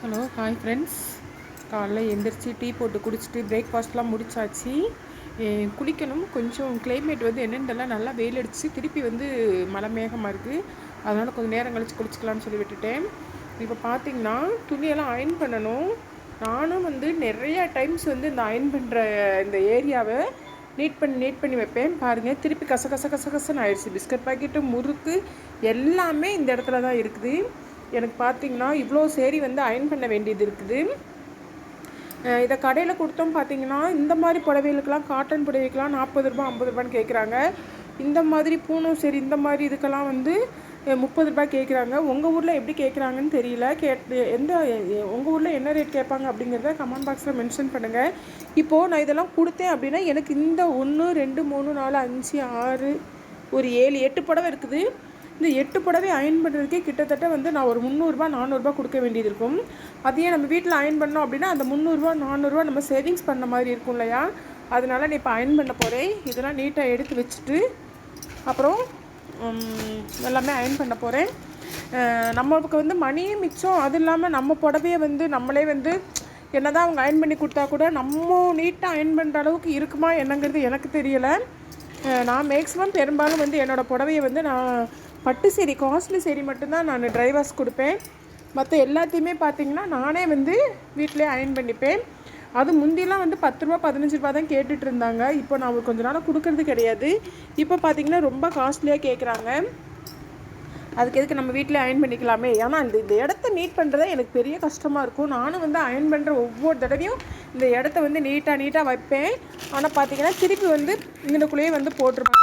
Hello hi friends. காலைல எந்திரிச்சு tea போட்டு குடிச்சிட்டு பிரேக்ஃபாஸ்ட்லாம் முடிச்சாச்சு. குளிக்கணும். கொஞ்சம் கிளைமேட் வந்து என்னென்னு தெரியல, நல்லா வெயில் அடிச்சு திருப்பி வந்து மழை மேகமாக இருக்குது. அதனால் கொஞ்சம் நேரம் கழிச்சு குளிச்சிக்கலாம்னு சொல்லி விட்டுட்டேன். இப்போ பார்த்திங்கன்னா துணியெல்லாம் அயர்ன் பண்ணணும். நானும் வந்து நிறையா டைம்ஸ் வந்து இந்த அயர்ன் பண்ணுற இந்த ஏரியாவை நீட் பண்ணி வைப்பேன். பாருங்கள், திருப்பி கசன்னு ஆயிடுச்சு. பிஸ்கட் பாக்கெட்டு, முறுக்கு எல்லாமே இந்த இடத்துல தான் இருக்குது. எனக்கு பார்த்திங்கன்னா இவ்வளோ சேரீ வந்து அயர்ன் பண்ண வேண்டியது இருக்குது. இதை கடையில் கொடுத்தோம். பார்த்திங்கன்னா இந்த மாதிரி புடவைகளுக்கெல்லாம், காட்டன் புடவைக்கெல்லாம் 40 ரூபா 50 ரூபான்னு கேட்குறாங்க. இந்த மாதிரி பூனம் சரி இந்த மாதிரி இதுக்கெல்லாம் வந்து 30 ரூபா கேட்குறாங்க. உங்கள் ஊரில் எப்படி கேட்குறாங்கன்னு தெரியல. உங்கள் ஊரில் என்ன ரேட் கேட்பாங்க அப்படிங்கிறத கமெண்ட் பாக்ஸில் மென்ஷன் பண்ணுங்கள். இப்போது நான் இதெல்லாம் கொடுத்தேன் அப்படின்னா எனக்கு இந்த 1 2 3 4 5 6 ஒரு 7 8 புடவை இருக்குது. இந்த 8 புடவை அயர்ன் பண்ணுறதுக்கே கிட்டத்தட்ட வந்து நான் ஒரு 300 400 கொடுக்க வேண்டியது இருக்கும். அதையே நம்ம வீட்டில் அயர்ன் பண்ணோம் அப்படின்னா அந்த 300 400 நம்ம சேவிங்ஸ் பண்ண மாதிரி இருக்கும் இல்லையா? அதனால் நான் இப்போ அயர்ன் பண்ண போகிறேன். இதெல்லாம் நீட்டாக எடுத்து வச்சுட்டு அப்புறம் எல்லாமே அயர்ன் பண்ண போகிறேன். நம்மளுக்கு வந்து மணியும் மிச்சம். அது இல்லாமல் நம்ம புடவையை வந்து நம்மளே வந்து என்ன தான் அவங்க அயர்ன் பண்ணி கொடுத்தா கூட நம்ம நீட்டாக அயர்ன் பண்ணுற அளவுக்கு இருக்குமா என்னங்கிறது எனக்கு தெரியலை. நான் மேக்ஸிமம் பெரும்பாலும் வந்து என்னோடய புடவையை வந்து நான் பட்டு சேரீ, காஸ்ட்லி சேரீ மட்டும்தான் நான் ட்ரைவர்ஸ் கொடுப்பேன். மற்ற எல்லாத்தையுமே பார்த்திங்கன்னா நானே வந்து வீட்டிலே அயர்ன் பண்ணிப்பேன். அது முந்திலாம் வந்து 10 ரூபா 15 ரூபா தான் கேட்டுட்டு இருந்தாங்க. இப்போ நான் கொஞ்ச நாள் கொடுக்கறது கிடையாது. இப்போ பார்த்திங்கன்னா ரொம்ப காஸ்ட்லியாக கேட்குறாங்க. அதுக்கு எதுக்கு நம்ம வீட்டிலே அயர்ன் பண்ணிக்கலாமே. ஏன்னா இந்த இடத்த நீட் பண்ணுறதே எனக்கு பெரிய கஷ்டமாக இருக்கும். நானும் வந்து அயர்ன் பண்ணுற ஒவ்வொரு தடவையும் இந்த இடத்த வந்து நீட்டாக வைப்பேன். ஆனால் பார்த்திங்கன்னா திருப்பி வந்து இங்கனக்குள்ளேயே வந்து போட்டிருப்பாங்க.